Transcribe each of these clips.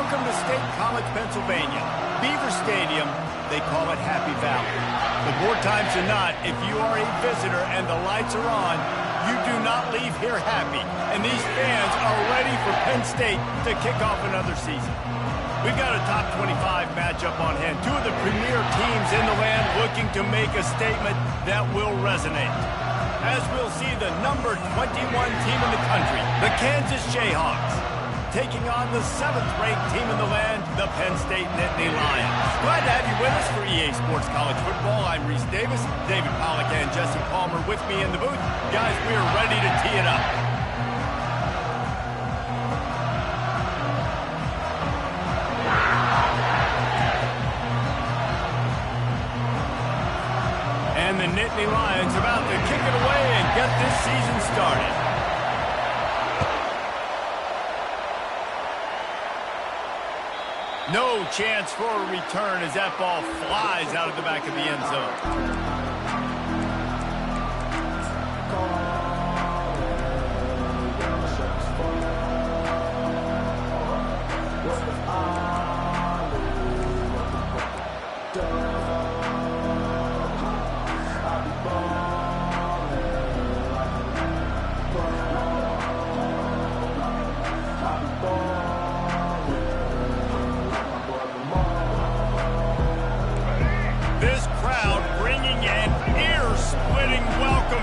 Welcome to State College, Pennsylvania. Beaver Stadium, they call it Happy Valley. But more times than not, if you are a visitor and the lights are on, you do not leave here happy. And these fans are ready for Penn State to kick off another season. We've got a top 25 matchup on hand. Two of the premier teams in the land looking to make a statement that will resonate. As we'll see the number 21 team in the country, the Kansas Jayhawks, taking on the 7th-ranked team in the land, the Penn State Nittany Lions. Glad to have you with us for EA Sports College Football. I'm Reese Davis, David Pollack and Jesse Palmer with me in the booth. Guys, we are ready to tee it up. And the Nittany Lions about to kick it away and get this season started. No chance for a return as that ball flies out of the back of the end zone.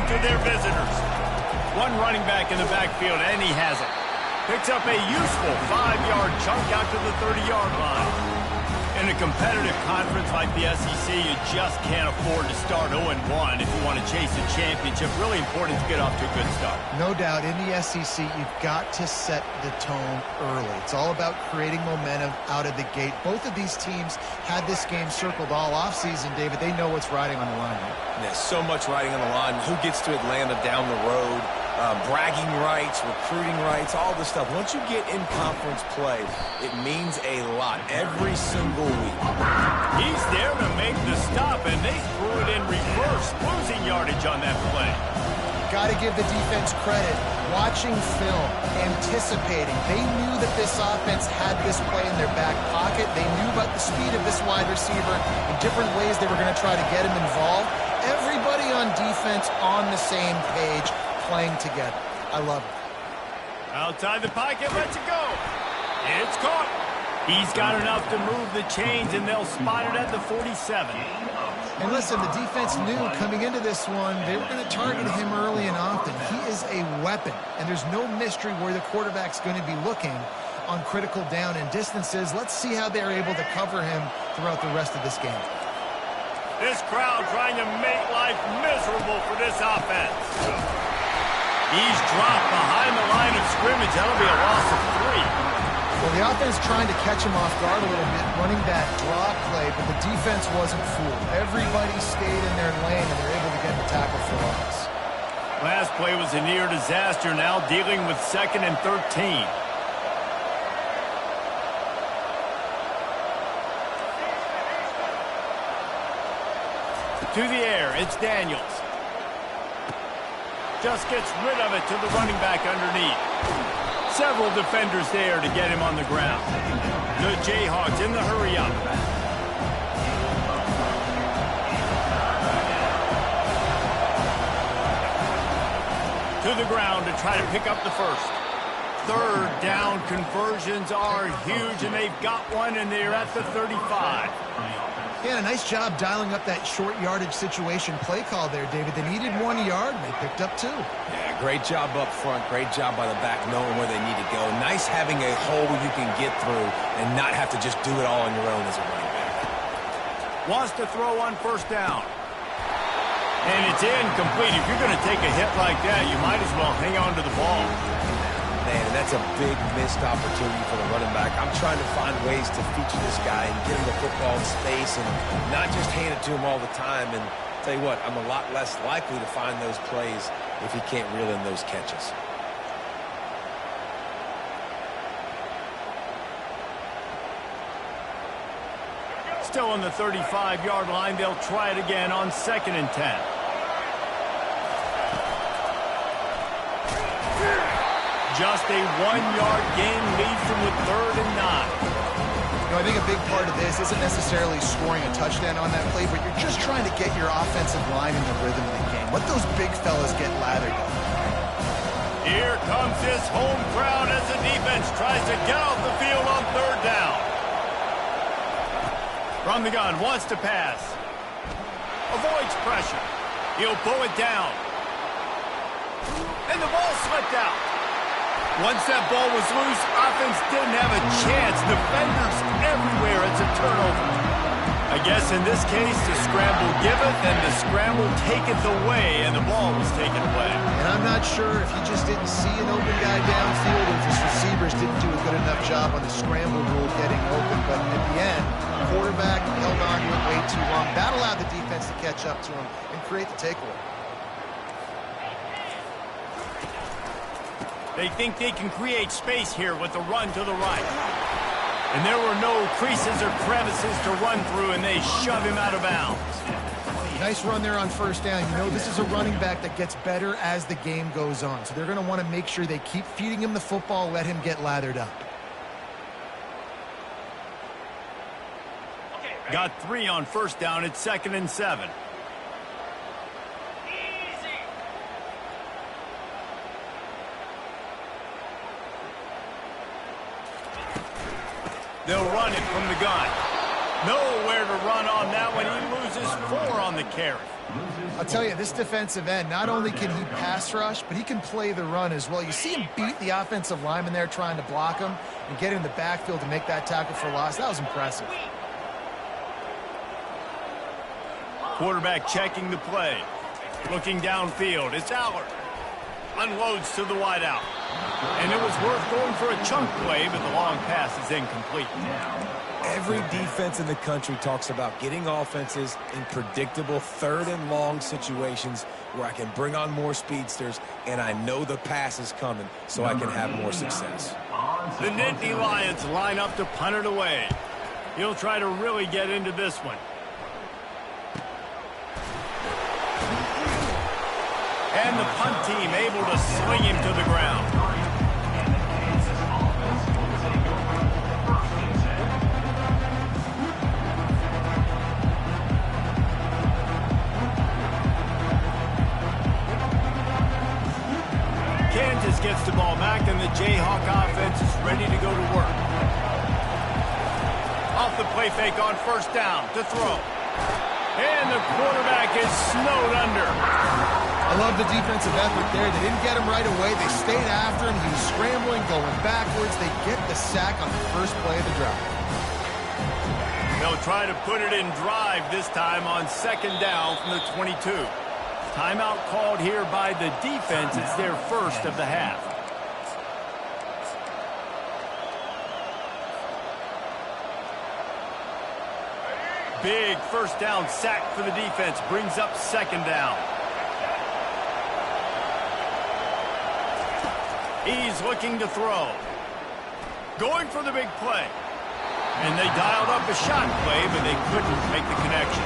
To their visitors. One running back in the backfield, and he has it. Picks up a useful 5-yard chunk out to the 30-yard line. In a competitive conference like the SEC, you just can't afford to start 0-1 if you want to chase a championship. Really important to get off to a good start. No doubt, in the SEC, you've got to set the tone early. It's all about creating momentum out of the gate. Both of these teams had this game circled all offseason, David. They know what's riding on the line. There's so much riding on the line. Who gets to Atlanta down the road? Bragging rights, recruiting rights, all this stuff. Once you get in conference play, it means a lot every single week. He's there to make the stop, and they threw it in reverse, losing yardage on that play. Got to give the defense credit. Watching film, anticipating. They knew that this offense had this play in their back pocket. They knew about the speed of this wide receiver in different ways they were going to try to get him involved. Everybody on defense on the same page, playing together. I love it. Outside the pocket, lets it go. It's caught. He's got enough to move the chains, and they'll spot it at the 47. And listen, the defense knew coming into this one, they were going to target him early and often. He is a weapon, and there's no mystery where the quarterback's going to be looking on critical down and distances. Let's see how they're able to cover him throughout the rest of this game. This crowd trying to make life miserable for this offense. He's dropped behind the line of scrimmage. That'll be a loss of 3. Well, the offense trying to catch him off guard a little bit, running that draw play, but the defense wasn't fooled. Everybody stayed in their lane, and they're able to get the tackle for loss. Last play was a near disaster, now dealing with 2nd and 13. To the air, it's Daniels. Just gets rid of it to the running back underneath. Several defenders there to get him on the ground. The Jayhawks in the hurry-up. To the ground to try to pick up the first. 3rd down conversions are huge, and they've got one, and they're at the 35. Yeah, a nice job dialing up that short yardage situation play call there, David. They needed 1 yard, and they picked up 2. Yeah, great job up front. Great job by the back knowing where they need to go. Nice having a hole you can get through and not have to just do it all on your own as a running back. Wants to throw on 1st down. And it's incomplete. If you're going to take a hit like that, you might as well hang on to the ball. Man, and that's a big missed opportunity for the running back. I'm trying to find ways to feature this guy and get him the football in space and not just hand it to him all the time. And tell you what, I'm a lot less likely to find those plays if he can't reel in those catches. Still on the 35-yard line, they'll try it again on 2nd and 10. Just a 1-yard gain leaves them with 3rd and 9. You know, I think a big part of this isn't necessarily scoring a touchdown on that play, but you're just trying to get your offensive line in the rhythm of the game. Let those big fellas get lathered up. Here comes his home crowd as the defense tries to get off the field on third down. From the gun, wants to pass. Avoids pressure. He'll pull it down. And the ball slipped out. Once that ball was loose, offense didn't have a chance. Defenders everywhere. It's a turnover. I guess in this case, the scramble giveth and the scramble taketh away, and the ball was taken away. And I'm not sure if he just didn't see an open guy downfield or if his receivers didn't do a good enough job on the scramble rule getting open. But at the end, the quarterback held on to it way too long. That allowed the defense to catch up to him and create the takeaway. They think they can create space here with the run to the right. And there were no creases or crevices to run through, and they shove him out of bounds. Nice run there on first down. You know, this is a running back that gets better as the game goes on. So they're going to want to make sure they keep feeding him the football, let him get lathered up. Got 3 on first down. It's 2nd and 7. They'll run it from the gun. Nowhere to run on that one. He loses 4 on the carry. I'll tell you, this defensive end, not only can he pass rush, but he can play the run as well. You see him beat the offensive lineman there trying to block him and get in the backfield to make that tackle for loss. That was impressive. Quarterback checking the play. Looking downfield. It's Allard. Unloads to the wideout. And it was worth going for a chunk play, but the long pass is incomplete. Every defense in the country talks about getting offenses in predictable 3rd and long situations where I can bring on more speedsters and I know the pass is coming so I can have more success. The Nittany Lions line up to punt it away. He'll try to really get into this one. And the punt team able to sling him to the ground. Kansas gets the ball back, and the Jayhawk offense is ready to go to work. Off the play fake on first down to throw. And the quarterback is snowed under. I love the defensive effort there. They didn't get him right away. They stayed after him. He was scrambling, going backwards. They get the sack on the first play of the drive. They'll try to put it in drive this time on 2nd down from the 22. Timeout called here by the defense. It's their first of the half. Big first down sack for the defense. Brings up 2nd down. He's looking to throw. Going for the big play. And they dialed up a shot play, but they couldn't make the connection.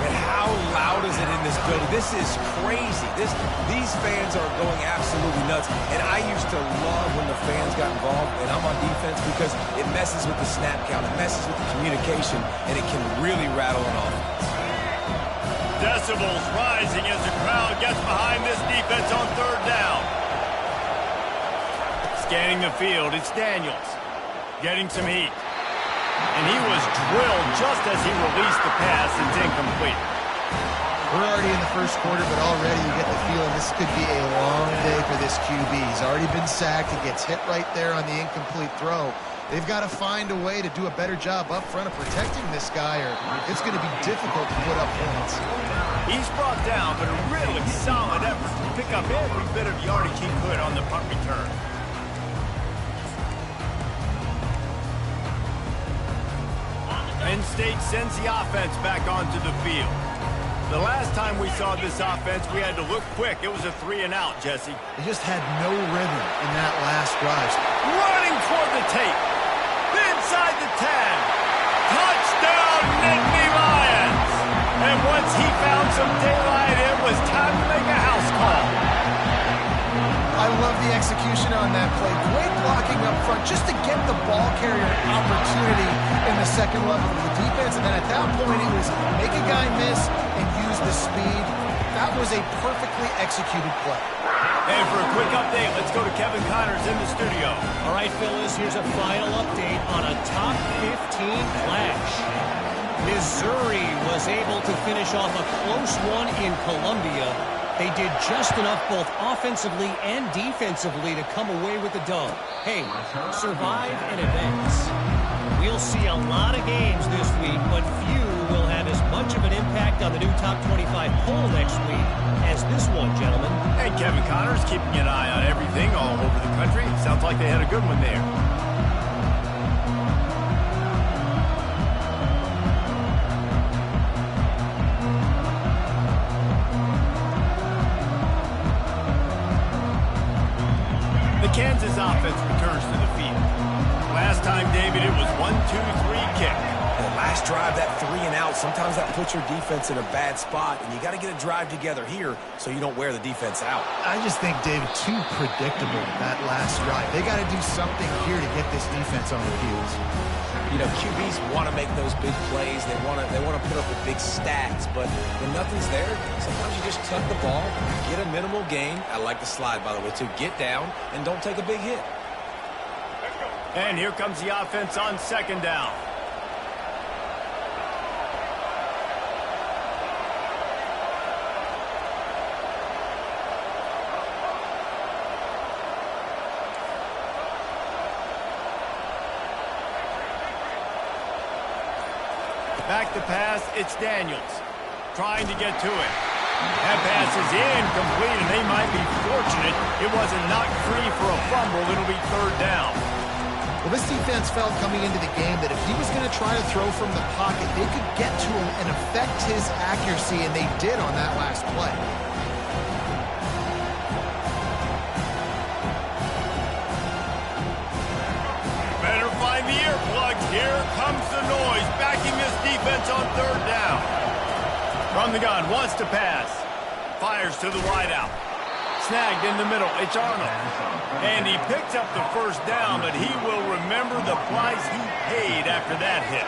And how loud is it in this building? This is crazy. These fans are going absolutely nuts. And I used to love when the fans got involved, and I'm on defense, because it messes with the snap count. It messes with the communication, and it can really rattle an offense. Decibels rising as the crowd gets behind this defense on 3rd down. Scanning the field, it's Daniels. Getting some heat. And he was drilled just as he released the pass. It's incomplete. We're already in the first quarter, but already you get the feeling this could be a long day for this QB. He's already been sacked. He gets hit right there on the incomplete throw. They've got to find a way to do a better job up front of protecting this guy, or it's going to be difficult to put up points. He's brought down, but a really solid effort to pick up every bit of yardage he could on the punt return. Penn State sends the offense back onto the field. The last time we saw this offense, we had to look quick. It was a 3-and-out, Jesse. They just had no rhythm in that last drive. Running toward the tape. Inside the 10. Touchdown, Nittany Lions. And once he found some daylight, it was time to make a house call. I love the execution on that play. Great blocking up front just to get the ball carrier an opportunity second level of the defense, and then at that point it was make a guy miss and use the speed. That was a perfectly executed play. And for a quick update, let's go to Kevin Connors in the studio. All right, Phyllis, here's a final update on a top 15 clash. Missouri was able to finish off a close one in Columbia. They did just enough both offensively and defensively to come away with the dub. Hey, survive and advance. We'll see a lot of games this week, but few will have as much of an impact on the new top 25 poll next week as this one, gentlemen. And Kevin Connors keeping an eye on everything all over the country. Sounds like they had a good one there. The Kansas offense returns to the field. Last time, David, it was 1-2-3 kick. The last drive, that 3 and out, sometimes that puts your defense in a bad spot, and you got to get a drive together here so you don't wear the defense out. I just think, David, too predictable that last drive. They got to do something here to get this defense on their heels. You know, QBs want to make those big plays. They want to put up the big stats, but when nothing's there, sometimes you just tuck the ball, get a minimal gain. I like the slide, by the way, too. Get down and don't take a big hit. And here comes the offense on second down. Back to pass, it's Daniels. Trying to get to it. That pass is incomplete, and they might be fortunate it wasn't knocked free for a fumble. It'll be third down. Well, this defense felt coming into the game that if he was going to try to throw from the pocket, they could get to him and affect his accuracy, and they did on that last play. Better find the earplugs. Here comes the noise, backing this defense on third down. From the gun, wants to pass. Fires to the wideout. Snagged in the middle, it's Arnold. And he picks up the first down, but he will remember the price he paid after that hit.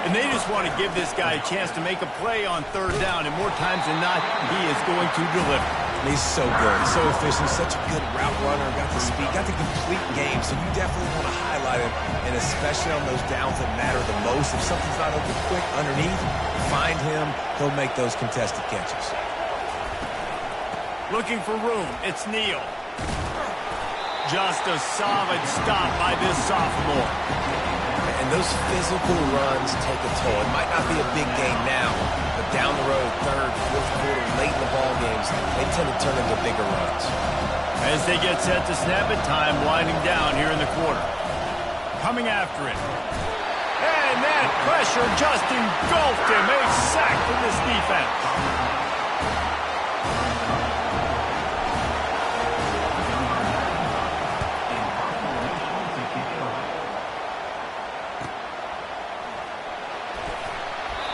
And they just want to give this guy a chance to make a play on third down, and more times than not, he is going to deliver. He's so good, so efficient, such a good route runner, got the speed, got the complete game, so you definitely want to highlight him, and especially on those downs that matter the most. If something's not open quick underneath, find him, he'll make those contested catches. Looking for room, it's Neal. Just a solid stop by this sophomore. And those physical runs take a toll. It might not be a big game now, but down the road, third, fourth quarter, late in the ball games, they tend to turn into bigger runs. As they get set to snap it, time winding down here in the quarter. Coming after it. And that pressure just engulfed him. A sack for this defense.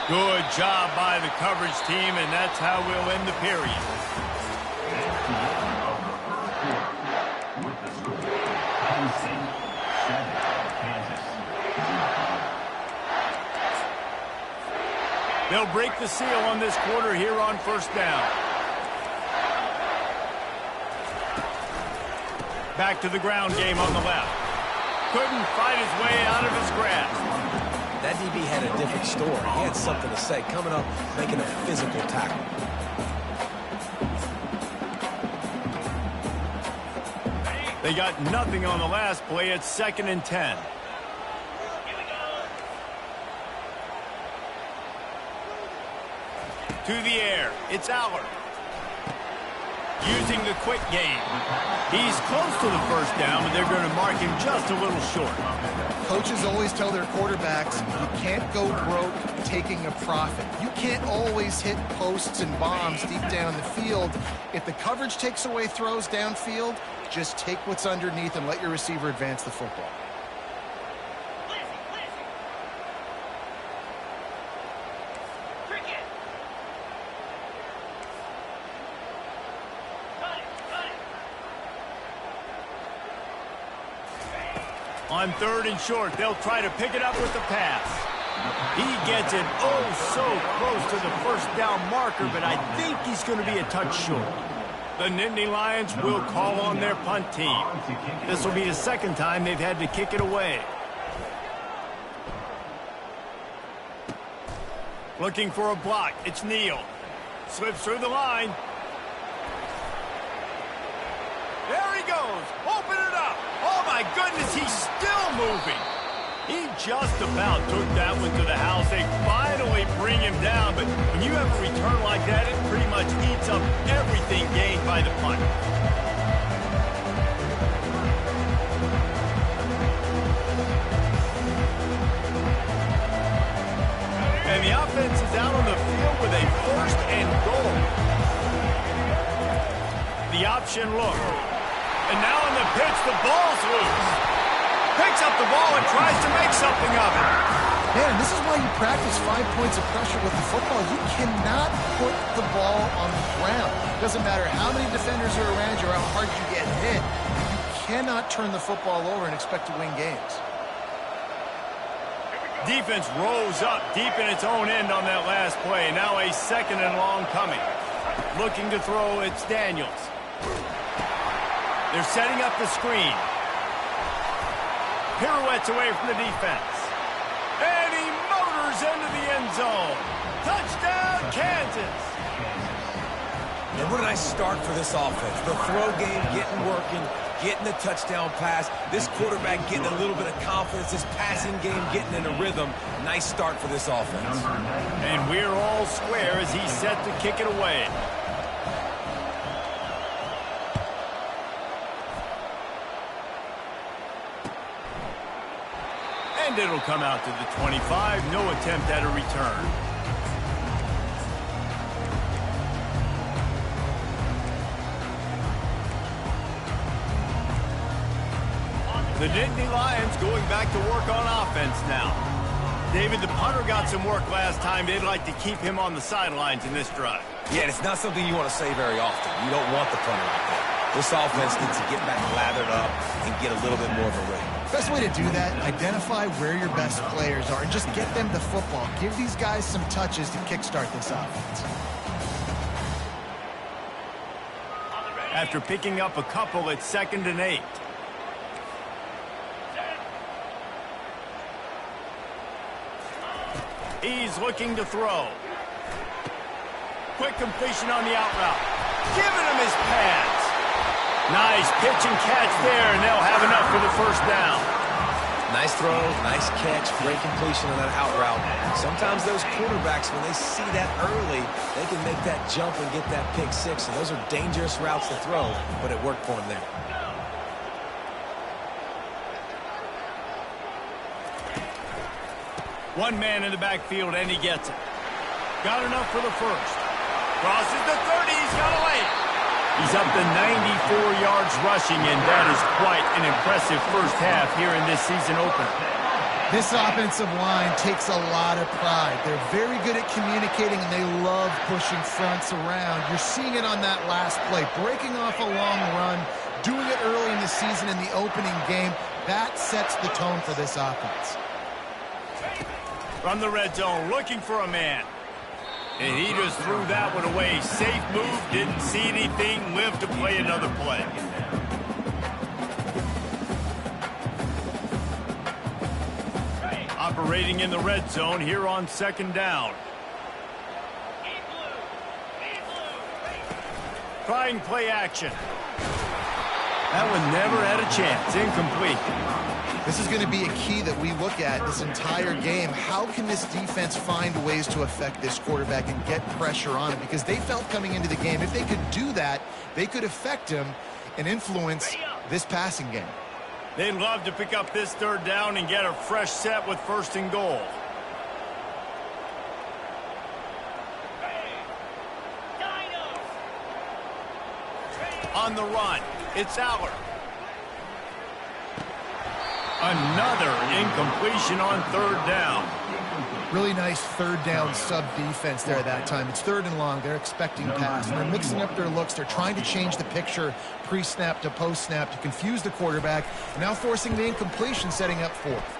Good job by the coverage team, and that's how we'll end the period. They'll break the seal on this quarter here on first down. Back to the ground game on the left. Couldn't fight his way out of his grasp. That DB had a different story. He had something to say, coming up, making a physical tackle. They got nothing on the last play. It's 2nd and 10. To the air, it's Allard. Using the quick game. He's close to the first down, but they're going to mark him just a little short. Coaches always tell their quarterbacks, you can't go broke taking a profit. You can't always hit posts and bombs deep down the field. If the coverage takes away throws downfield, just take what's underneath and let your receiver advance the football. On 3rd and short, they'll try to pick it up with the pass. He gets it so close to the first down marker, but I think he's going to be a touch short. The Nittany Lions will call on their punt team. This will be the second time they've had to kick it away. Looking for a block. It's Neal. Slips through the line. There he goes. Open it up. Oh, my goodness, he's still moving. He just about took that one to the house. They finally bring him down, but when you have a return like that, it pretty much eats up everything gained by the punt. And the offense is out on the field with a 1st and goal. The option look. And now on the pitch, the ball's loose. Picks up the ball and tries to make something of it. Man, this is why you practice 5 points of pressure with the football. You cannot put the ball on the ground. It doesn't matter how many defenders are around you or how hard you get hit. You cannot turn the football over and expect to win games. Defense rose up deep in its own end on that last play. Now a 2nd and long coming. Looking to throw, it's Daniels. They're setting up the screen. Pirouettes away from the defense. And he motors into the end zone. Touchdown, Kansas. And what a nice start for this offense. The throw game getting working, getting the touchdown pass. This quarterback getting a little bit of confidence. This passing game getting in a rhythm. Nice start for this offense. And we're all square as he's set to kick it away. And it'll come out to the 25. No attempt at a return. The Nittany Lions going back to work on offense now. David, the punter got some work last time. They'd like to keep him on the sidelines in this drive. Yeah, and it's not something you want to say very often. You don't want the punter like that. This offense needs to get back lathered up and get a little bit more of a rhythm. Best way to do that, identify where your best players are and just get them the football. Give these guys some touches to kickstart this offense. After picking up a couple, it's 2nd and 8. He's looking to throw. Quick completion on the out route. Giving him his pads. Nice pitch and catch there, and they'll have enough for the 1st down. Nice throw, nice catch, great completion on that out route. Sometimes those quarterbacks, when they see that early, they can make that jump and get that pick 6. And those are dangerous routes to throw, but it worked for him there. One man in the backfield, and he gets it. Got enough for the 1st. Crosses the 30. He's got a lane. He's up to 94 yards rushing, and that is quite an impressive first half here in this season opener. This offensive line takes a lot of pride. They're very good at communicating, and they love pushing fronts around. You're seeing it on that last play. Breaking off a long run, doing it early in the season in the opening game. That sets the tone for this offense. From the red zone, looking for a man. And he just threw that one away. Safe move, didn't see anything, lived to play another play. Operating in the red zone here on 2nd down. Trying play action. That one never had a chance. Incomplete. This is going to be a key that we look at this entire game. How can this defense find ways to affect this quarterback and get pressure on him? Because they felt coming into the game, if they could do that, they could affect him and influence this passing game. They'd love to pick up this 3rd down and get a fresh set with 1st and goal. On the run, it's Aller. Another incompletion on third down. Really nice third down sub defense there that time. It's third and long. They're expecting pass. And they're mixing up their looks. They're trying to change the picture pre-snap to post-snap to confuse the quarterback. Now forcing the incompletion, setting up fourth.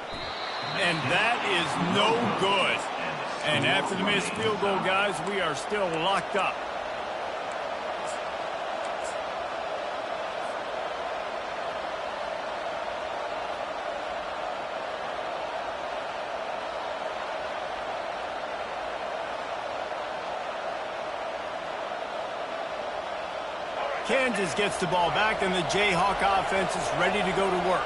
And that is no good. And after the missed field goal, guys, we are still locked up. Kansas gets the ball back, and the Jayhawk offense is ready to go to work.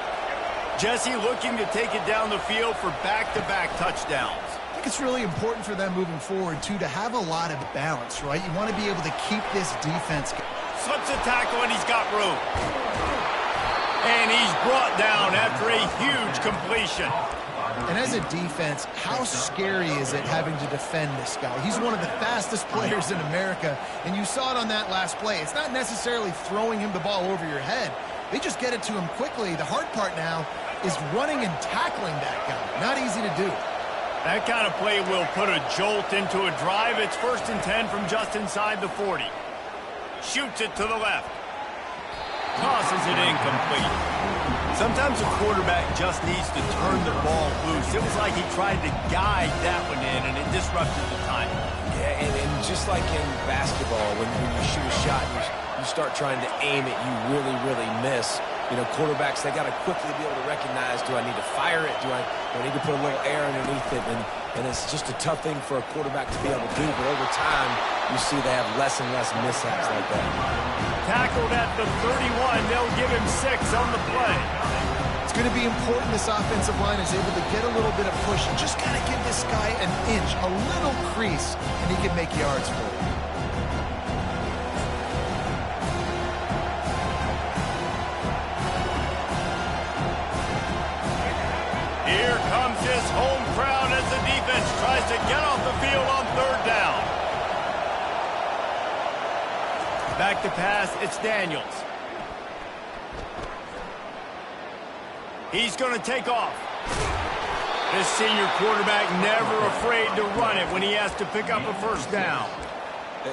Jesse looking to take it down the field for back-to-back touchdowns. I think it's really important for them moving forward, too, to have a lot of balance, right? You want to be able to keep this defense. Slips a tackle, and he's got room. And he's brought down after a huge completion. And as a defense, how scary is it having to defend this guy? He's one of the fastest players in America, and you saw it on that last play. It's not necessarily throwing him the ball over your head. They just get it to him quickly. The hard part now is running and tackling that guy. Not easy to do. That kind of play will put a jolt into a drive. It's 1st and 10 from just inside the 40. Shoots it to the left. Tosses it incomplete. Sometimes a quarterback just needs to turn the ball loose. It was like he tried to guide that one in, and it disrupted the timing. Yeah, and just like in basketball, when you shoot a shot, you start trying to aim it, you really miss. You know, quarterbacks, they got to quickly be able to recognize, do I need to fire it? Do I need to put a little air underneath it? And it's just a tough thing for a quarterback to be able to do. But over time, you see they have less and less mishaps like that. Tackled at the 31. They'll give him 6 on the play. It's going to be important this offensive line is able to get a little bit of push and just kind of give this guy an inch, a little crease, and he can make yards for it. Here comes his home crowd as the defense tries to get off the field on third down. Back to pass, it's Daniels. He's going to take off. This senior quarterback never afraid to run it when he has to pick up a first down.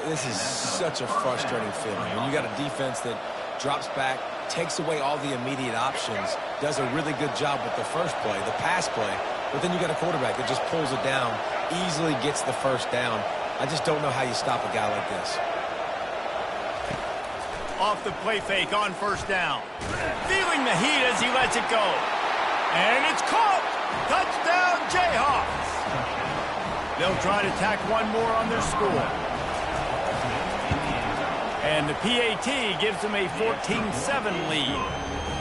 This is such a frustrating feeling. When you got a defense that drops back, takes away all the immediate options, does a really good job with the first play, the pass play, but then you got a quarterback that just pulls it down, easily gets the first down. I just don't know how you stop a guy like this. Off the play fake on first down. Feeling the heat as he lets it go. And it's caught! Touchdown, Jayhawks! They'll try to tack one more on their score. And the PAT gives them a 14-7 lead.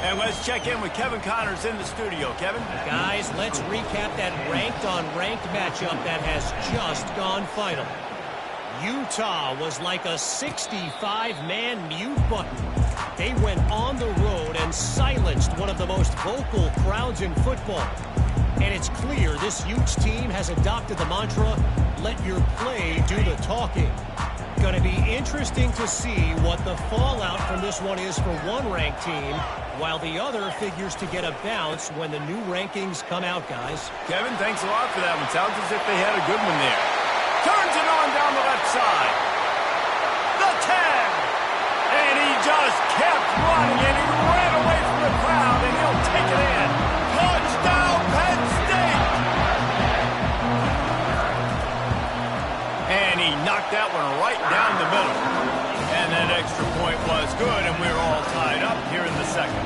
And let's check in with Kevin Connors in the studio. Kevin? Guys, let's recap that ranked-on-ranked matchup that has just gone final. Utah was like a 65-man mute button. They went on the road and silenced one of the most vocal crowds in football. And it's clear this Utes team has adopted the mantra, let your play do the talking. Going to be interesting to see what the fallout from this one is for one ranked team, while the other figures to get a bounce when the new rankings come out, guys. Kevin, thanks a lot for that one. Sounds as if they had a good one there. Turns it on down the left side. The 10. And he just kept running, and he ran away from the crowd, and he'll take it in. Touchdown, Penn State! And he knocked that one right down the middle. And that extra point was good, and we're all tied up here in the second.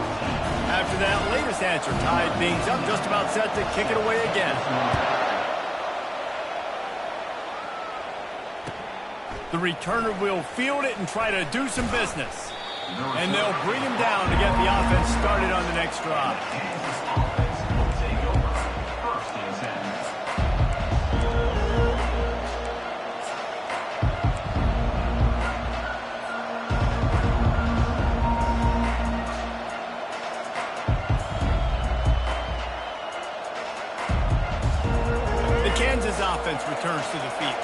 After that latest answer tied things up, just about set to kick it away again. The returner will field it and try to do some business. And they'll bring him down to get the offense started on the next drive. The Kansas offense returns to the field.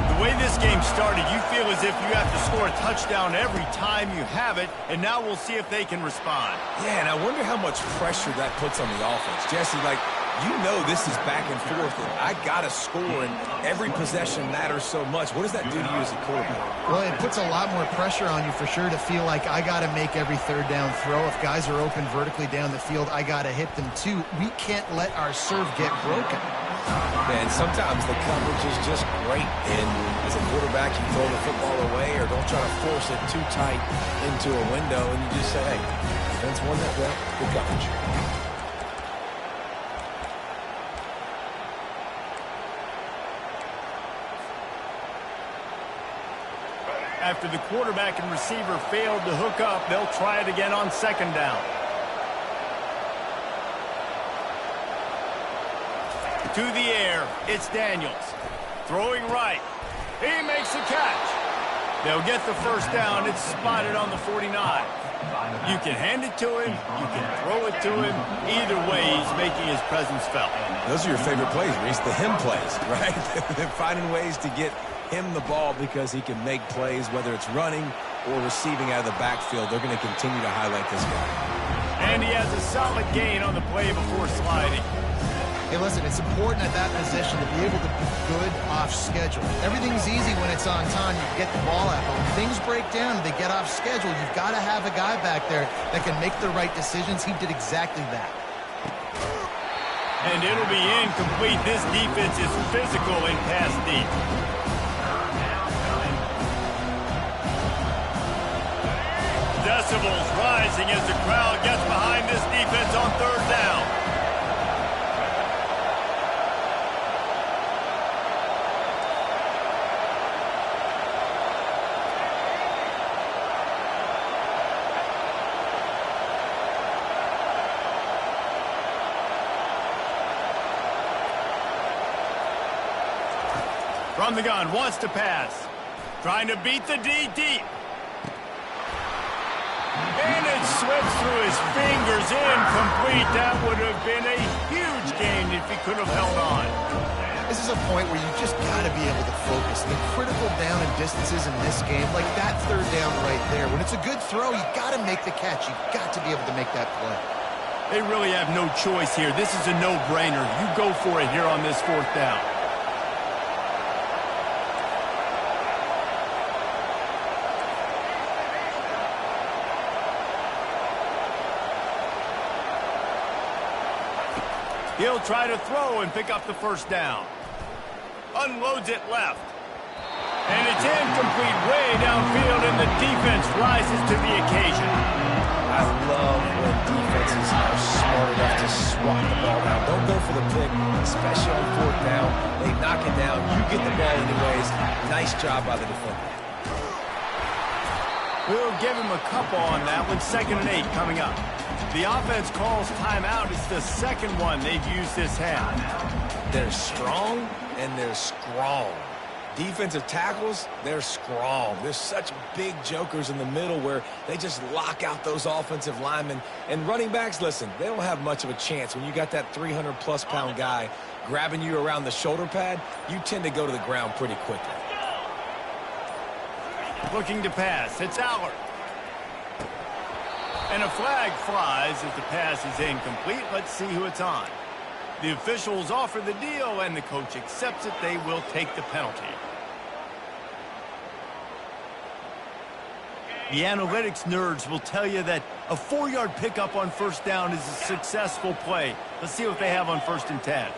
The way this game started, you feel as if you have to score a touchdown every time you have it, and now we'll see if they can respond. Yeah, and I wonder how much pressure that puts on the offense. Jesse, like, you know this is back and forth, and I got to score, and every possession matters so much. What does that do to you as a quarterback? Well, it puts a lot more pressure on you for sure to feel like I got to make every third down throw. If guys are open vertically down the field, I got to hit them too. We can't let our serve get broken. And sometimes the coverage is just great. And as a quarterback, you throw the football away or don't try to force it too tight into a window, and you just say, hey, defense won that well, good coverage. After the quarterback and receiver failed to hook up, they'll try it again on second down. To the air, it's Daniels. Throwing right. He makes the catch. They'll get the first down. It's spotted on the 49. You can hand it to him. You can throw it to him. Either way, he's making his presence felt. Those are your favorite plays, Reese, the him plays, right? They're finding ways to get him the ball because he can make plays, whether it's running or receiving out of the backfield. They're going to continue to highlight this guy. And he has a solid gain on the play before sliding. Hey, listen, it's important at that position to be able to be good off schedule. Everything's easy when it's on time. You get the ball out. But when things break down and they get off schedule, you've got to have a guy back there that can make the right decisions. He did exactly that. And it'll be incomplete. This defense is physical and pass deep. Decibels rising as the crowd gets behind this defense on third down. From the gun, wants to pass. Trying to beat the D deep. And it slips through his fingers, incomplete. That would have been a huge gain if he could have held on. This is a point where you just got to be able to focus. The critical down and distances in this game, like that third down right there. When it's a good throw, you got to make the catch. You've got to be able to make that play. They really have no choice here. This is a no-brainer. You go for it here on this fourth down. He'll try to throw and pick up the first down. Unloads it left. And it's incomplete way downfield, and the defense rises to the occasion. I love when defenses are smart enough to swat the ball down. Don't go for the pick, especially on fourth down. They knock it down. You get the ball anyways. Nice job by the defender. We'll give him a couple on that one. 2nd and 8 coming up. The offense calls timeout. It's the second one they've used this half. They're strong and they're strong. Defensive tackles, they're strong. There's such big jokers in the middle where they just lock out those offensive linemen. And running backs, listen, they don't have much of a chance. When you got that 300-plus pound guy grabbing you around the shoulder pad, you tend to go to the ground pretty quickly. Looking to pass. It's Allard. And a flag flies as the pass is incomplete. Let's see who it's on. The officials offer the deal, and the coach accepts it. They will take the penalty. The analytics nerds will tell you that a 4-yard pickup on first down is a successful play. Let's see what they have on 1st and 10.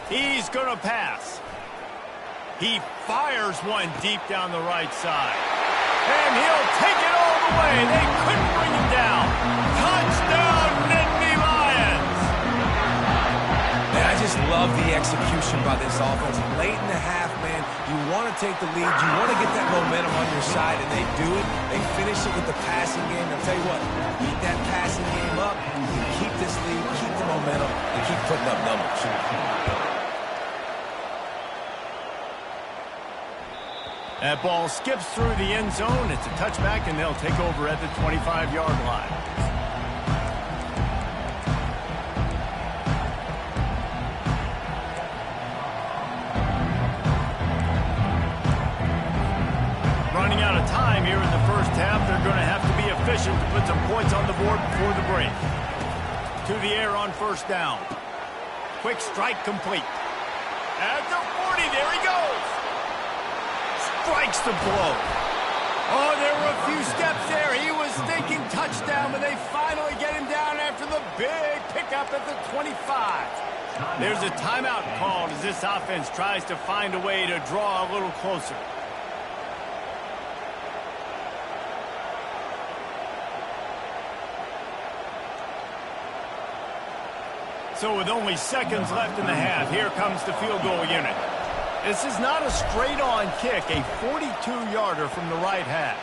He's going to pass. He fires one deep down the right side. And he'll take it all the way. They couldn't bring him down. Touchdown, Nittany Lions! Man, I just love the execution by this offense. Late in the half, man, you want to take the lead. You want to get that momentum on your side, and they do it. They finish it with the passing game. I'll tell you what, keep that passing game up, keep this lead, keep the momentum, and keep putting up numbers. That ball skips through the end zone. It's a touchback, and they'll take over at the 25-yard line. before the break. To the air on first down. Quick strike complete. At the 40, there he goes. Strikes the blow. Oh, there were a few steps there. He was thinking touchdown, but they finally get him down after the big pickup at the 25. There's a timeout called as this offense tries to find a way to draw a little closer. So with only seconds left in the half, here comes the field goal unit. This is not a straight-on kick, a 42-yarder from the right hash.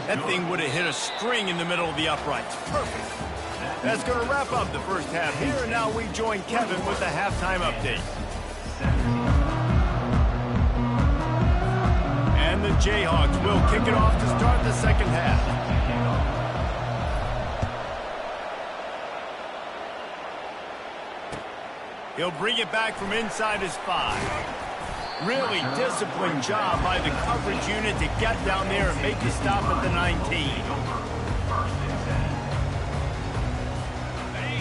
That thing would have hit a string in the middle of the uprights. Perfect. That's going to wrap up the first half here, and now we join Kevin with the halftime update. And the Jayhawks will kick it off to start the second half. He'll bring it back from inside his 5. Really disciplined job by the coverage unit to get down there and make the stop at the 19.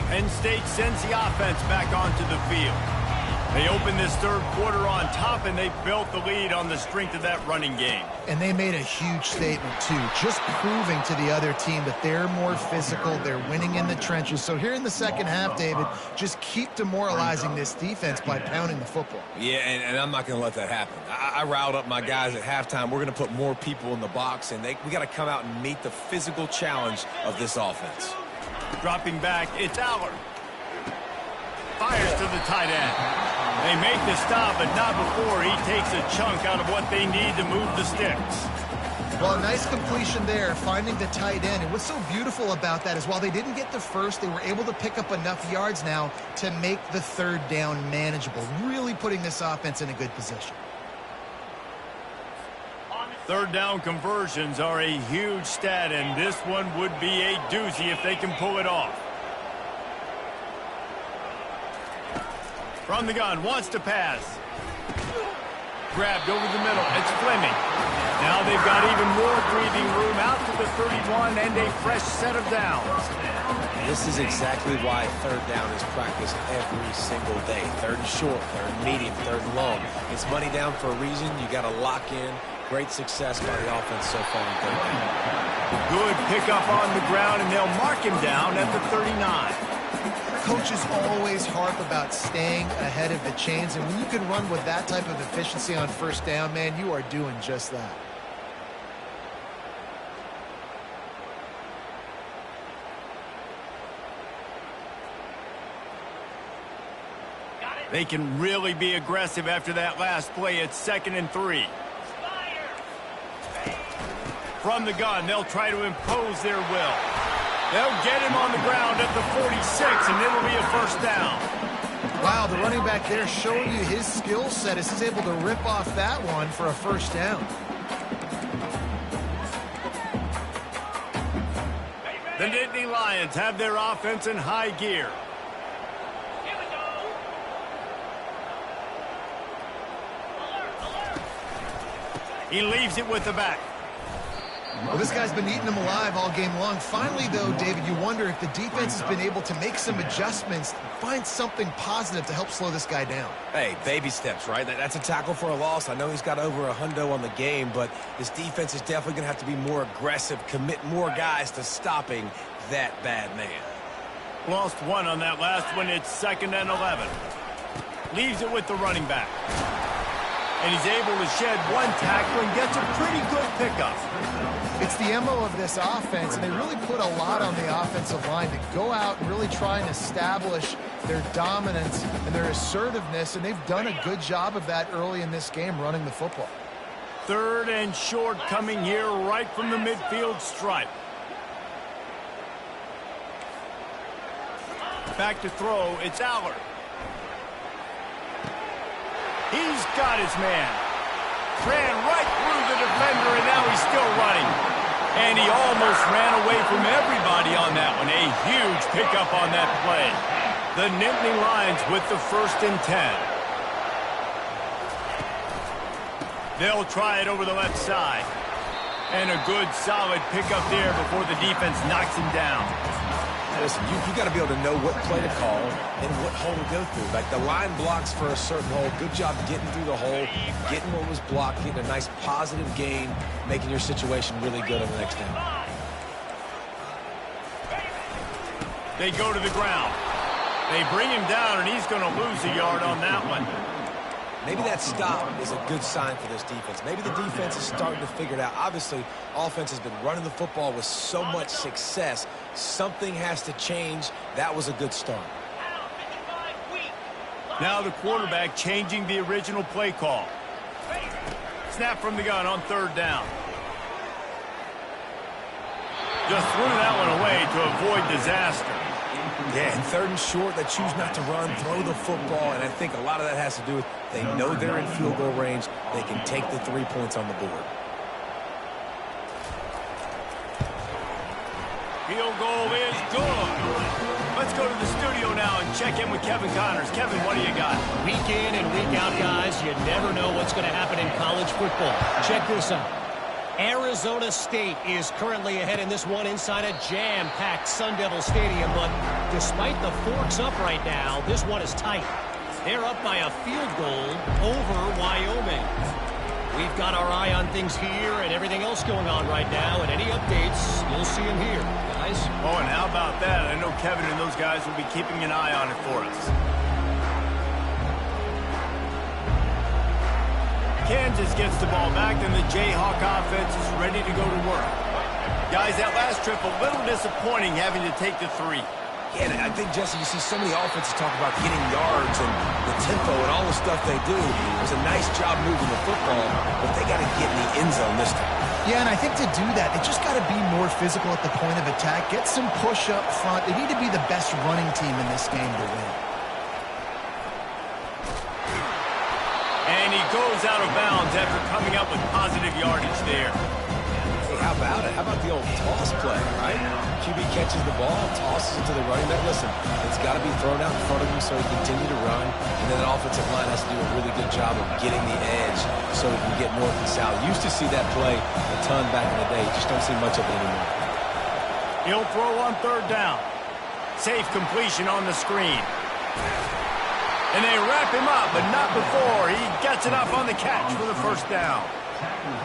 Penn State sends the offense back onto the field. They open this third quarter on top, and they built the lead on the strength of that running game. And they made a huge statement, too, just proving to the other team that they're more physical, they're winning in the trenches. So here in the second half, David, just keep demoralizing this defense by pounding the football. Yeah, and I'm not going to let that happen. I riled up my guys at halftime. We're going to put more people in the box, and we got to come out and meet the physical challenge of this offense. Dropping back, it's Allard. Fires to the tight end. They make the stop, but not before he takes a chunk out of what they need to move the sticks. Well, a nice completion there, finding the tight end. And what's so beautiful about that is while they didn't get the first, they were able to pick up enough yards now to make the third down manageable, really putting this offense in a good position. Third down conversions are a huge stat, and this one would be a doozy if they can pull it off. From the gun, wants to pass. Grabbed over the middle. It's Fleming. Now they've got even more breathing room out to the 31 and a fresh set of downs. This is exactly why third down is practiced every single day. Third and short, third and medium, third and long. It's money down for a reason. You got to lock in. Great success by the offense so far in third down. Good pickup on the ground, and they'll mark him down at the 39. Coaches always harp about staying ahead of the chains, and when you can run with that type of efficiency on first down, man, you are doing just that. They can really be aggressive after that last play. It's 2nd and 3. From the gun, they'll try to impose their will. They'll get him on the ground at the 46, and it'll be a first down. Wow, the running back there showing you his skill set as he's able to rip off that one for a first down. The Nittany Lions have their offense in high gear. He leaves it with the back. Well, this guy's been eating them alive all game long. Finally, though, David, you wonder if the defense has been able to make some adjustments, find something positive to help slow this guy down. Hey, baby steps, right? That's a tackle for a loss. I know he's got over a hundo on the game, but this defense is definitely going to have to be more aggressive, commit more guys to stopping that bad man. Lost one on that last one. It's 2nd and 11. Leaves it with the running back. And he's able to shed one tackle and gets a pretty good pickup. It's the MO of this offense, and they really put a lot on the offensive line to go out and really try and establish their dominance and their assertiveness, and they've done a good job of that early in this game, running the football. 3rd and short coming here right from the midfield stripe. Back to throw, it's Allard. He's got his man. Ran right through the defender, and now he's still running. And he almost ran away from everybody on that one. A huge pickup on that play. The Nittany Lions with the 1st and 10. They'll try it over the left side. And a good, solid pickup there before the defense knocks him down. Listen, you got to be able to know what play to call and what hole to go through. Like the line blocks for a certain hole. Good job getting through the hole, getting what was blocked, getting a nice positive gain, making your situation really good on the next down. They go to the ground. They bring him down, and he's going to lose a yard on that one. Maybe that stop is a good sign for this defense. Maybe the defense is starting to figure it out. Obviously, offense has been running the football with so much success. Something has to change. That was a good start. Now the quarterback changing the original play call. Snap from the gun on third down. Just threw that one away to avoid disaster. Yeah, and third and short, they choose not to run, throw the football, and I think a lot of that has to do with they know they're in field goal range. They can take the 3 points on the board. Field goal is good. Let's go to the studio now and check in with Kevin Connors. Kevin, what do you got? Week in and week out, guys, you never know what's going to happen in college football. Check this out. Arizona State is currently ahead in this one inside a jam-packed Sun Devil Stadium, but despite the forks up right now, this one is tight. They're up by a field goal over Wyoming. We've got our eye on things here and everything else going on right now, and any updates, you'll see them here, guys. Oh, and how about that? I know Kevin and those guys will be keeping an eye on it for us. Kansas gets the ball back, and the Jayhawk offense is ready to go to work. Guys, that last trip, a little disappointing having to take the 3. Yeah, and I think, Jesse, you see so many offenses talk about getting yards and the tempo and all the stuff they do. It was a nice job moving the football, but they got to get in the end zone this time. Yeah, and I think to do that, they just got to be more physical at the point of attack, get some push up front. They need to be the best running team in this game to win. And he goes out of bounds after coming up with positive yardage there. Hey, how about it? How about the old toss play, right? QB catches the ball, tosses it to the running back. Listen, it's got to be thrown out in front of him so he can continue to run. And then the offensive line has to do a really good job of getting the edge so he can get north and south. Used to see that play a ton back in the day. Just don't see much of it anymore. He'll throw on third down. Safe completion on the screen. And they wrap him up, but not before he gets enough on the catch for the first down.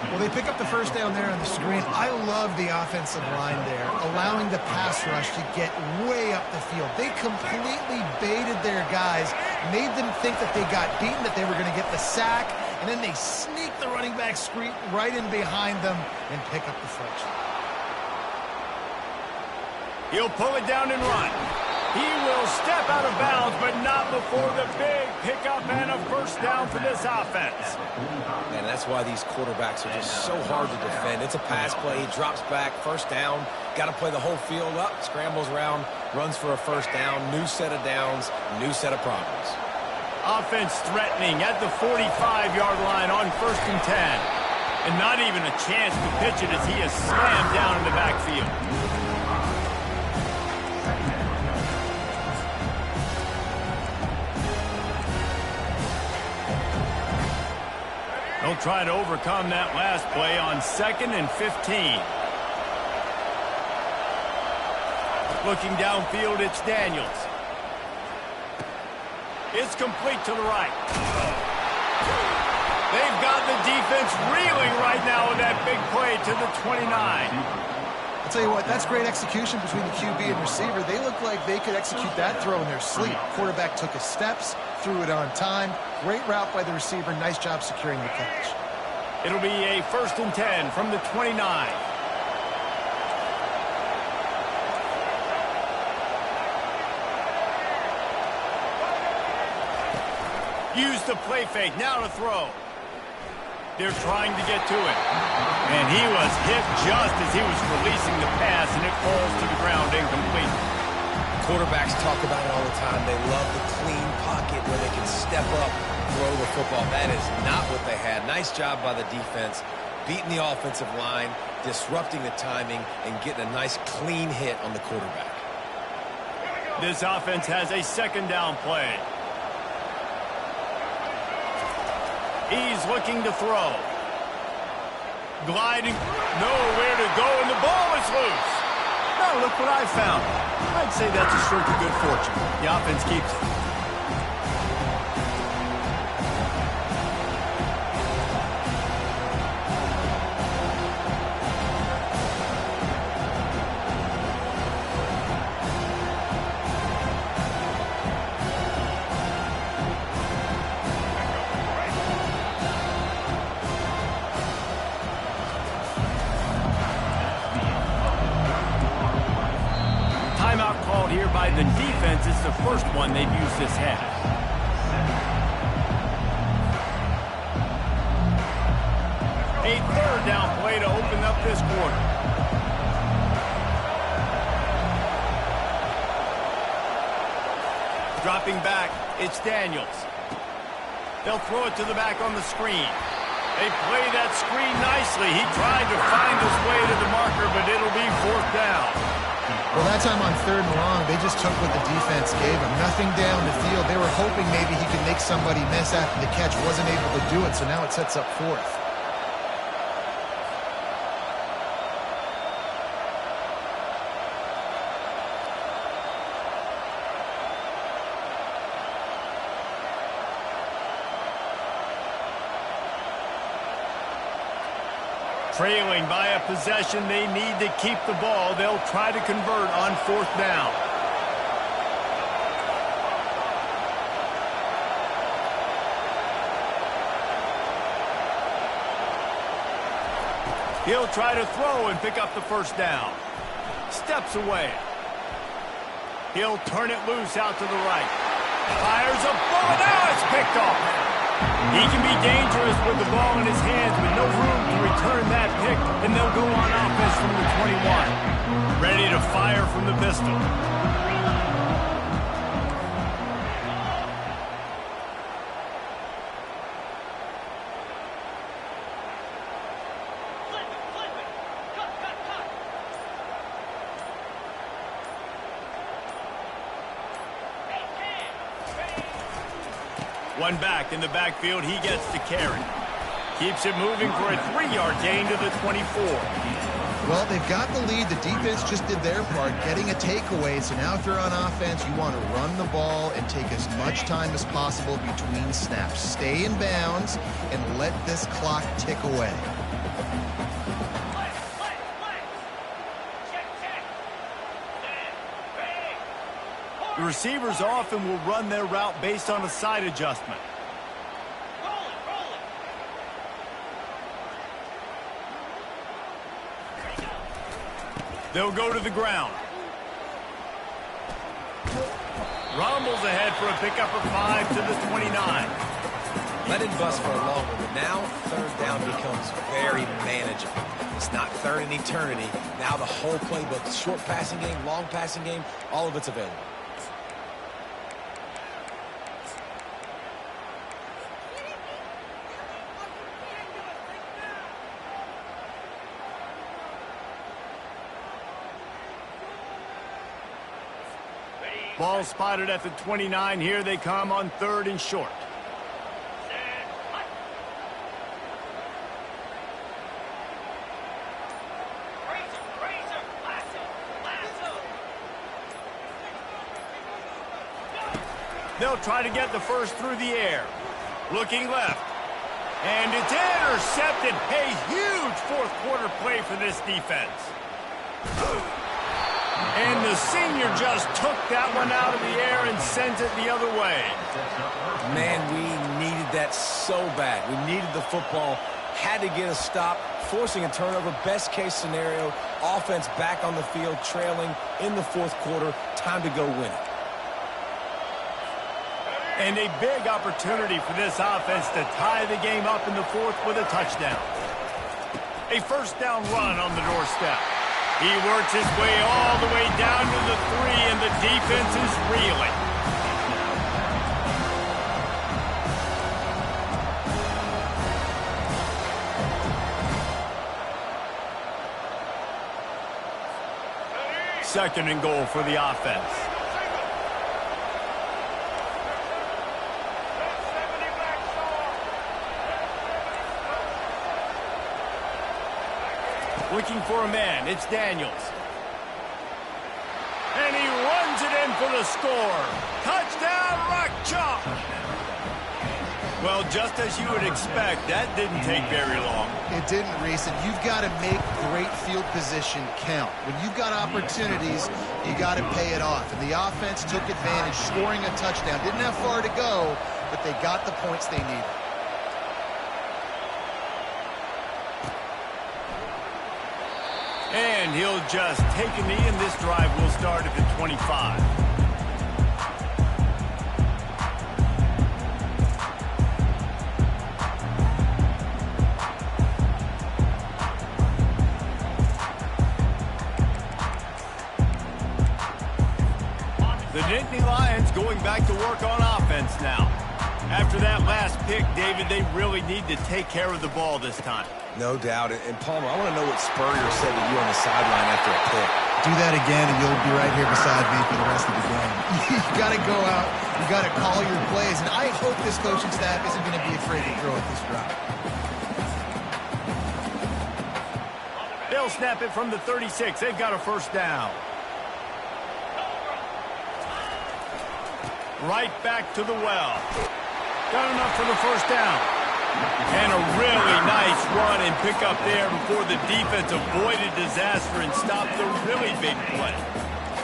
Well, they pick up the first down there on the screen. I love the offensive line there, allowing the pass rush to get way up the field. They completely baited their guys, made them think that they got beaten, that they were going to get the sack, and then they sneak the running back screen right in behind them and pick up the first. He'll pull it down and run. He will step out of bounds, but not before the big pickup and a first down for this offense. And that's why these quarterbacks are just so hard to defend. It's a pass play. He drops back, first down. Got to play the whole field up, scrambles around, runs for a first down, new set of downs, new set of problems. Offense threatening at the 45-yard line on 1st and 10. And not even a chance to pitch it as he is slammed down in the backfield. They'll try to overcome that last play on 2nd and 15. Looking downfield, it's Daniels. It's complete to the right. They've got the defense reeling right now with that big play to the 29. I'll tell you what, that's great execution between the QB and receiver. They look like they could execute that throw in their sleep. Quarterback took his steps, threw it on time. Great route by the receiver. Nice job securing the catch. It'll be a 1st and 10 from the 29. Use the play fake. Now to throw. They're trying to get to it. And he was hit just as he was releasing the pass, and it falls to the ground incomplete. Quarterbacks talk about it all the time. They love the clean pocket where they can step up, throw the football. That is not what they had. Nice job by the defense, beating the offensive line, disrupting the timing, and getting a nice clean hit on the quarterback. This offense has a 2nd down play. He's looking to throw. Gliding, nowhere to go, and the ball is loose. Now look what I found. I'd say that's a stroke of good fortune. The offense keeps it. Timeout called here by the defense. It's the first one they've used this half. A third down play to open up this quarter. Dropping back, it's Daniels. They'll throw it to the back on the screen. They play that screen nicely. He tried to find his way to the marker, but it'll be fourth down. Well, that time on 3rd and long, they just took what the defense gave him. Nothing down the field. They were hoping maybe he could make somebody miss after the catch. Wasn't able to do it, so now it sets up 4th. Trailing by a possession, they need to keep the ball. They'll try to convert on 4th down. He'll try to throw and pick up the first down. Steps away. He'll turn it loose out to the right. Fires a ball. Now it's picked off. He can be dangerous with the ball in his hands, but no room to return that pick, and they'll go on offense from the 21. Ready to fire from the pistol. One back in the backfield, he gets to carry. Keeps it moving for a 3-yard gain to the 24. Well, they've got the lead. The defense just did their part, getting a takeaway. So now if you're on offense, you want to run the ball and take as much time as possible between snaps. Stay in bounds and let this clock tick away. The receivers often will run their route based on a side adjustment. They'll go to the ground. Rumbles ahead for a pickup of 5 to the 29. Let it bust for a long one, but now 3rd down becomes very manageable. It's not 3rd in eternity. Now the whole playbook, short passing game, long passing game, all of it's available. Ball spotted at the 29. Here they come on 3rd and short. They'll try to get the first through the air. Looking left. And it's intercepted. A huge 4th quarter play for this defense. And the senior just took that one out of the air and sent it the other way. Man, we needed that so bad. We needed the football, had to get a stop, forcing a turnover. Best case scenario, offense back on the field, trailing in the 4th quarter. Time to go win it. And a big opportunity for this offense to tie the game up in the 4th with a touchdown. A first down run on the doorstep. He works his way all the way down to the 3, and the defense is reeling. Second and goal for the offense. Looking for a man. It's Daniels. And he able to score. Touchdown, Rock Chalk. Well, just as you would expect, that didn't take very long. It didn't, Reese, and you've got to make great field position count. When you've got opportunities, you got to pay it off. And the offense took advantage, scoring a touchdown. Didn't have far to go, but they got the points they needed. And he'll just take a knee, and this drive will start at the 25. The Nittany Lions going back to work on offense now. After that last pick, David, they really need to take care of the ball this time. No doubt. And Palmer, I want to know what Spurrier said to you on the sideline after a pick. Do that again, and you'll be right here beside me for the rest of the game. You got to go out. You got to call your plays, and I hope this coaching staff isn't going to be afraid to throw at this route. They'll snap it from the 36. They've got a first down. Right back to the well. Got enough for the first down. And a really nice run and pick up there before the defense avoided disaster and stopped the really big play.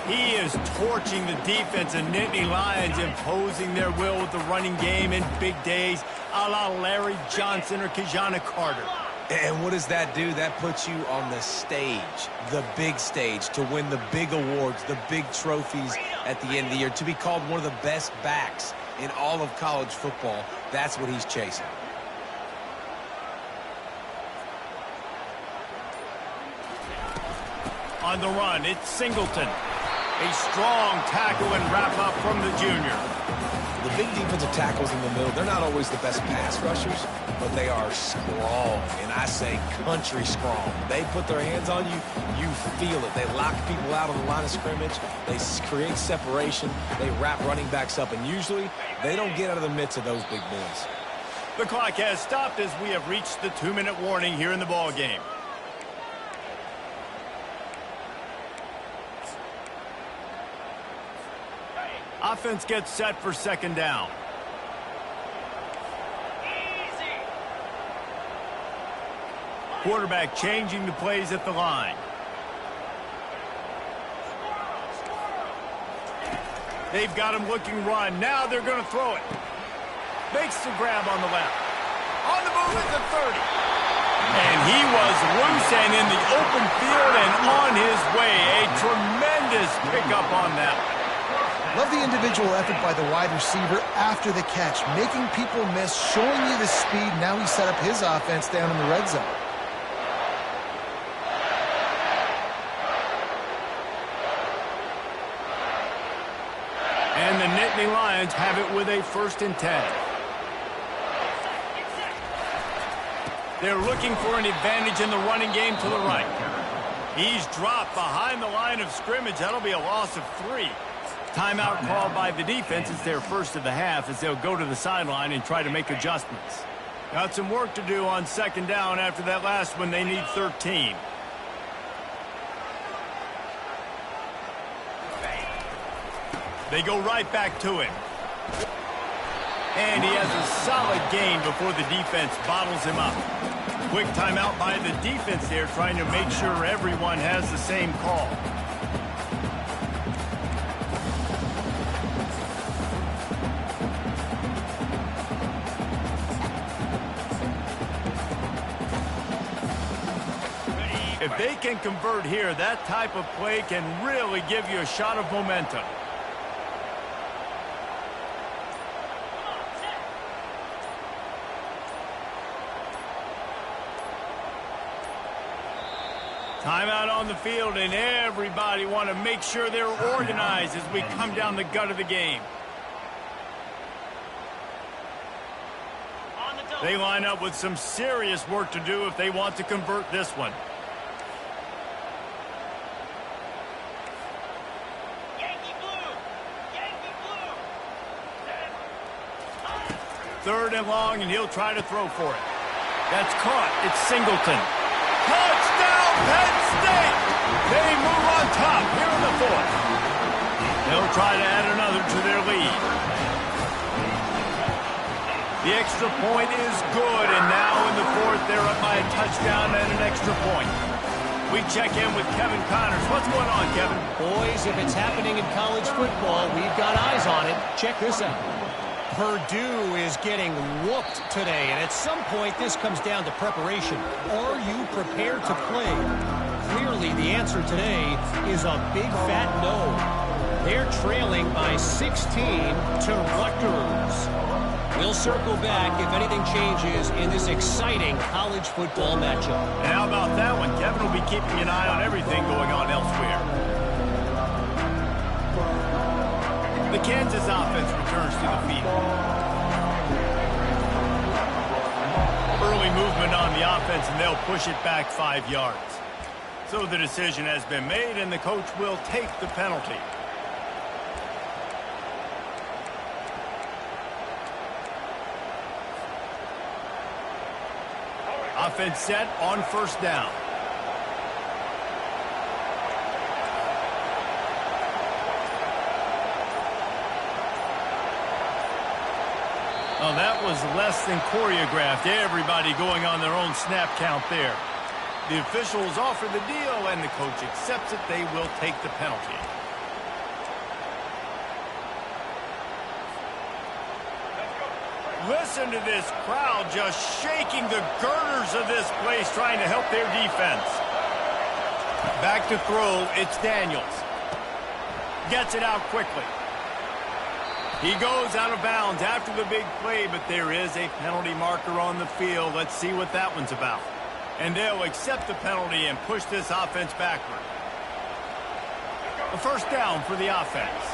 He is torching the defense, and Nittany Lions imposing their will with the running game in big days, a la Larry Johnson or Kijana Carter. And what does that do? That puts you on the stage, the big stage, to win the big awards, the big trophies at the end of the year, to be called one of the best backs in all of college football. That's what he's chasing. On the run, it's Singleton. A strong tackle and wrap up from the junior. The big defensive tackles in the middle, they're not always the best pass rushers, but they are strong, and I say country strong. They put their hands on you, you feel it. They lock people out on the line of scrimmage. They create separation. They wrap running backs up, and usually they don't get out of the midst of those big boys. The clock has stopped as we have reached the 2-minute warning here in the ball game. Offense gets set for second down. Quarterback changing the plays at the line. They've got him looking run. Now they're going to throw it. Makes the grab on the left. On the move at the 30. And he was loose and in the open field and on his way. A tremendous pickup on that. Love the individual effort by the wide receiver after the catch, making people miss, showing you the speed. Now he set up his offense down in the red zone. And the Nittany Lions have it with a 1st and 10. They're looking for an advantage in the running game to the right. He's dropped behind the line of scrimmage. That'll be a loss of 3. Timeout called by the defense. It's their first of the half as they'll go to the sideline and try to make adjustments. Got some work to do on second down after that last one. They need 13. They go right back to him. And he has a solid gain before the defense bottles him up. Quick timeout by the defense there, trying to make sure everyone has the same call. If they can convert here, that type of play can really give you a shot of momentum. Timeout on the field, and everybody want to make sure they're organized as we come down the gut of the game. They line up with some serious work to do if they want to convert this one. Third and long, and he'll try to throw for it. That's caught. It's Singleton. Touchdown, Penn State! They move on top here in the 4th. They'll try to add another to their lead. The extra point is good, and now in the fourth, they're up by a touchdown and an extra point. We check in with Kevin Connors. What's going on, Kevin? Boys, if it's happening in college football, we've got eyes on it. Check this out. Purdue is getting whooped today, and at some point, this comes down to preparation. Are you prepared to play? Clearly, the answer today is a big fat no. They're trailing by 16 to Rutgers. We'll circle back if anything changes in this exciting college football matchup. And how about that one? Kevin will be keeping an eye on everything going on elsewhere. The Kansas offense returns to the field. Early movement on the offense, and they'll push it back 5 yards. So the decision has been made, and the coach will take the penalty. Offense set on first down. Oh, that was less than choreographed. Everybody going on their own snap count there. The officials offer the deal, and the coach accepts it. They will take the penalty. Listen to this crowd just shaking the girders of this place, trying to help their defense. Back to throw, it's Daniels. Gets it out quickly. He goes out of bounds after the big play, but there is a penalty marker on the field. Let's see what that one's about. And they'll accept the penalty and push this offense backward. A first down for the offense.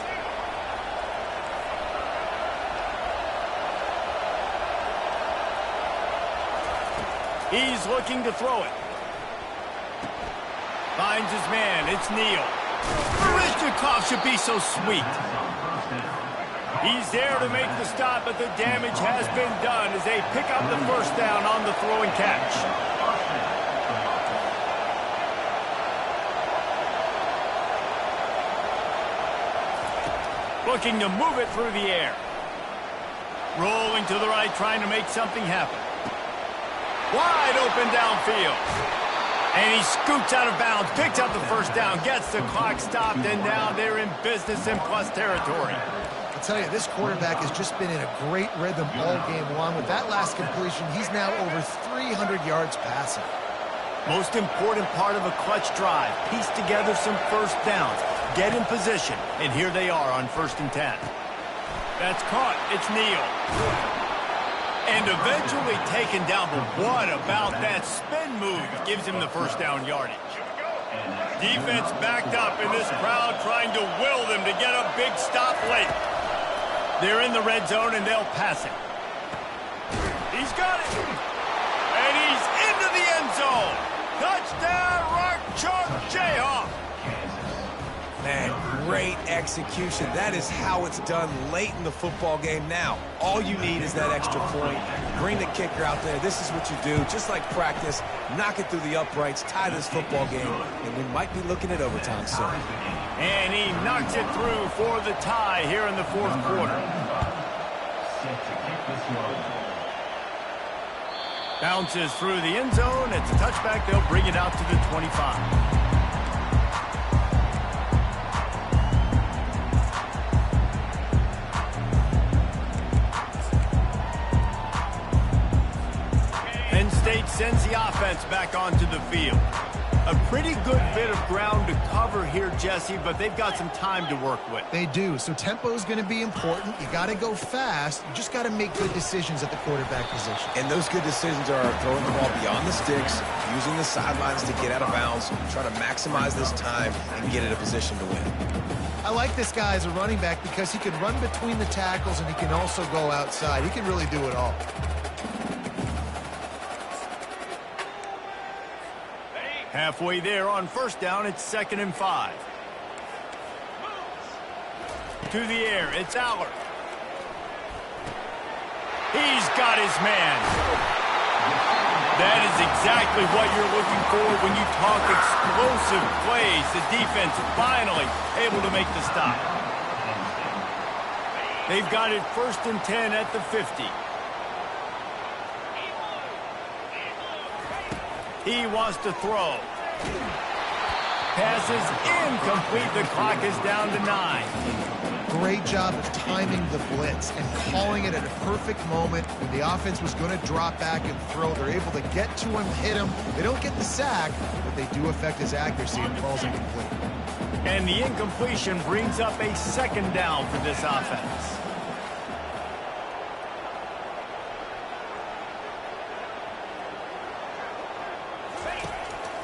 He's looking to throw it. Finds his man. It's Neal. Barishnikov should be so sweet. He's there to make the stop, but the damage has been done as they pick up the first down on the throw and catch. Looking to move it through the air. Rolling to the right, trying to make something happen. Wide open downfield. And he scoots out of bounds, picks up the first down, gets the clock stopped, and now they're in business in plus territory. I'll tell you, this quarterback has just been in a great rhythm all game long. With that last completion, he's now over 300 yards passing. Most important part of a clutch drive. Piece together some first downs. Get in position, and here they are on 1st and 10. That's caught. It's Neal. And eventually taken down, but what about that spin move? Gives him the first down yardage. Defense backed up, and this crowd trying to will them to get a big stop late. They're in the red zone, and they'll pass it. He's got it. And he's into the end zone. Touchdown, Rock Chalk Jayhawk. Man, great execution. That is how it's done late in the football game now. All you need is that extra point. Bring the kicker out there. This is what you do. Just like practice, knock it through the uprights, tie this football game, and we might be looking at overtime soon. And he knocks it through for the tie here in the fourth quarter. Bounces through the end zone. It's a touchback. They'll bring it out to the 25. State sends the offense back onto the field. A pretty good bit of ground to cover here, Jesse, but they've got some time to work with. They do, so tempo is going to be important. You got to go fast. You just got to make good decisions at the quarterback position. And those good decisions are throwing the ball beyond the sticks, using the sidelines to get out of bounds, try to maximize this time and get in a position to win. I like this guy as a running back because he can run between the tackles and he can also go outside. He can really do it all. Halfway there on first down, it's 2nd and 5. To the air, it's Aller. He's got his man. That is exactly what you're looking for when you talk explosive plays. The defense finally able to make the stop. They've got it 1st and 10 at the 50. He wants to throw. Pass is incomplete. The clock is down to 9. Great job of timing the blitz and calling it at a perfect moment when the offense was going to drop back and throw. They're able to get to him, hit him. They don't get the sack, but they do affect his accuracy and falls incomplete. And the incompletion brings up a 2nd down for this offense.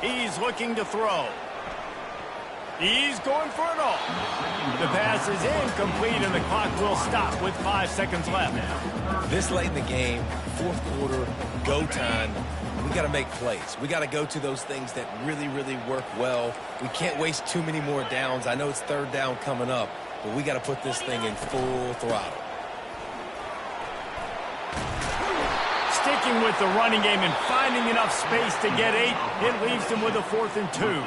He's looking to throw. He's going for it all. The pass is incomplete, and the clock will stop with 5 seconds left. This late in the game, 4th quarter, go time, we got to make plays. We got to go to those things that really, really work well. We can't waste too many more downs. I know it's 3rd down coming up, but we got to put this thing in full throttle. Sticking with the running game and finding enough space to get 8, it leaves them with a 4th and 2.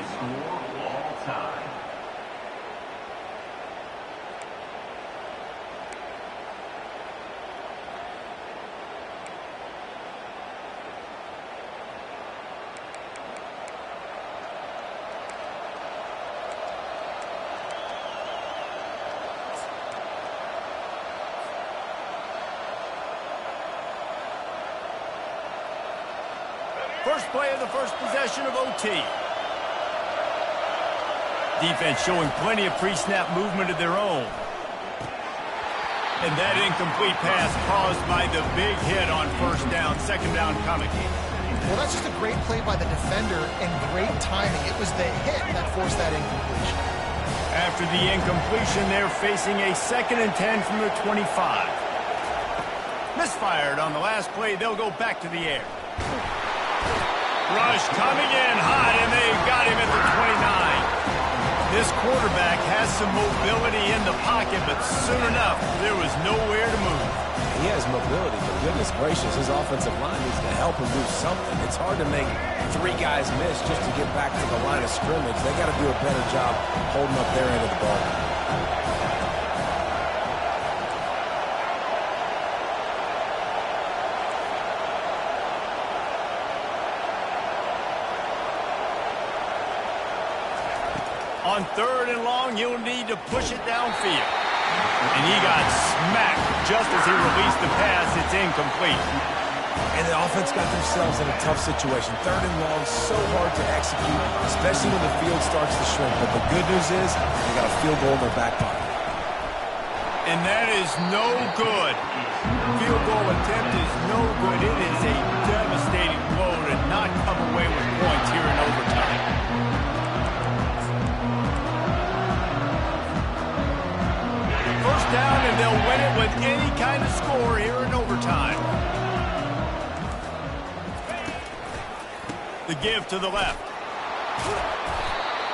First play of the first possession of OT. Defense showing plenty of pre-snap movement of their own. And that incomplete pass caused by the big hit on 1st down, 2nd down coming. Well, that's just a great play by the defender and great timing. It was the hit that forced that incompletion. After the incompletion, they're facing a 2nd and 10 from the 25. Misfired on the last play. They'll go back to the air. Rush coming in hot, and they've got him at the 29. This quarterback has some mobility in the pocket, but soon enough, there was nowhere to move. He has mobility, but goodness gracious, his offensive line needs to help him do something. It's hard to make 3 guys miss just to get back to the line of scrimmage. They got to do a better job holding up their end of the ball. On 3rd and long, he'll need to push it downfield. And he got smacked just as he released the pass. It's incomplete. And the offense got themselves in a tough situation. 3rd and long, so hard to execute, especially when the field starts to shrink. But the good news is they got a field goal in their back pocket. And that is no good. Field goal attempt is no good. It is a devastating blow to not come away with points here in overtime. First down, and they'll win it with any kind of score here in overtime. The give to the left.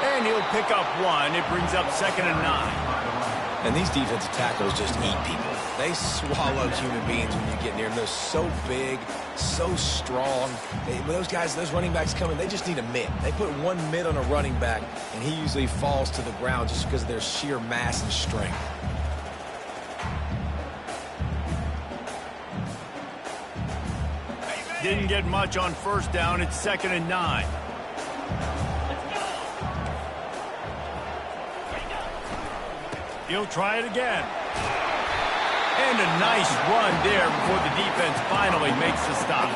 And he'll pick up 1. It brings up 2nd and 9. And these defensive tackles just eat people. They swallow human beings when you get near them. They're so big, so strong. When those guys, those running backs come in, they just need a mid. They put 1 mid on a running back, and he usually falls to the ground just because of their sheer mass and strength. Didn't get much on 1st down. It's 2nd and 9. He'll try it again. And a nice run there before the defense finally makes the stop.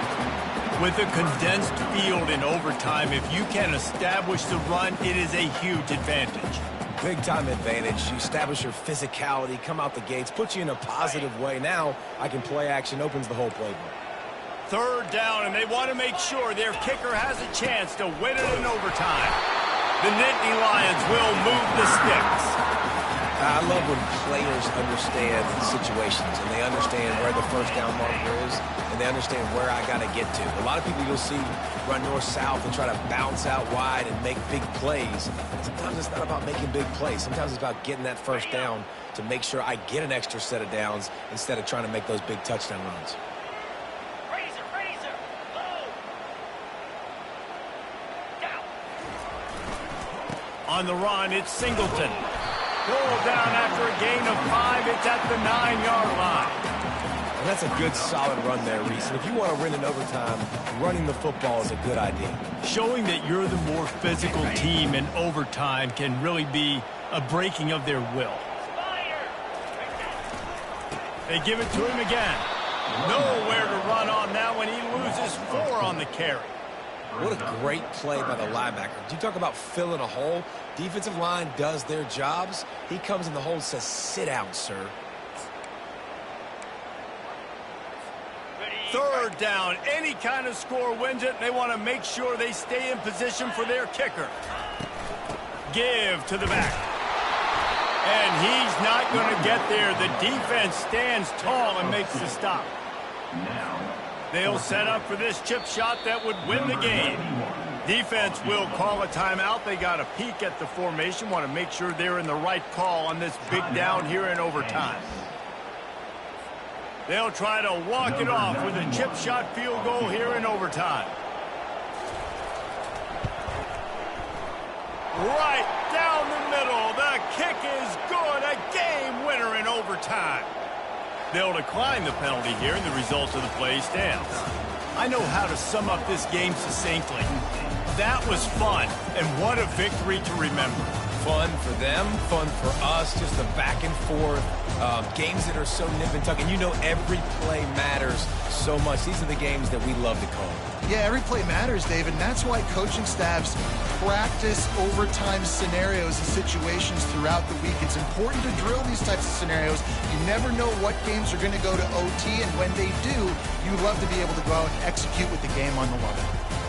With a condensed field in overtime, if you can establish the run, it is a huge advantage. Big-time advantage. You establish your physicality, come out the gates, put you in a positive way. Now, I can play action, opens the whole playbook. 3rd down, and they want to make sure their kicker has a chance to win it in overtime. The Nittany Lions will move the sticks. I love when players understand situations, and they understand where the 1st down marker is, and they understand where I got to get to. A lot of people you'll see run north-south and try to bounce out wide and make big plays. Sometimes it's not about making big plays. Sometimes it's about getting that 1st down to make sure I get an extra set of downs instead of trying to make those big touchdown runs. On the run, it's Singleton. Pulled down after a gain of 5. It's at the 9-yard line. And that's a good, solid run there, Reese. And if you want to win in overtime, running the football is a good idea. Showing that you're the more physical team in overtime can really be a breaking of their will. They give it to him again. Nowhere to run on that when he loses 4 on the carry. What a great play by the linebacker. You talk about filling a hole. Defensive line does their jobs. He comes in the hole and says, sit down, sir. Third down. Any kind of score wins it. They want to make sure they stay in position for their kicker. Give to the back. And he's not going to get there. The defense stands tall and makes the stop. They'll set up for this chip shot that would win the game. Defense will call a timeout. They got a peek at the formation. Want to make sure they're in the right call on this big down here in overtime. They'll try to walk it off with a chip shot field goal here in overtime. Right down the middle. The kick is good. A game winner in overtime. They'll decline the penalty here, and the result of the play stands. I know how to sum up this game succinctly. That was fun, and what a victory to remember. Fun for them, fun for us, just the back and forth, games that are so nip and tuck. And you know every play matters so much. These are the games that we love to call. Yeah, every play matters, David, and that's why coaching staffs practice overtime scenarios and situations throughout the week. It's important to drill these types of scenarios. You never know what games are going to go to OT, and when they do, you love to be able to go out and execute with the game on the line.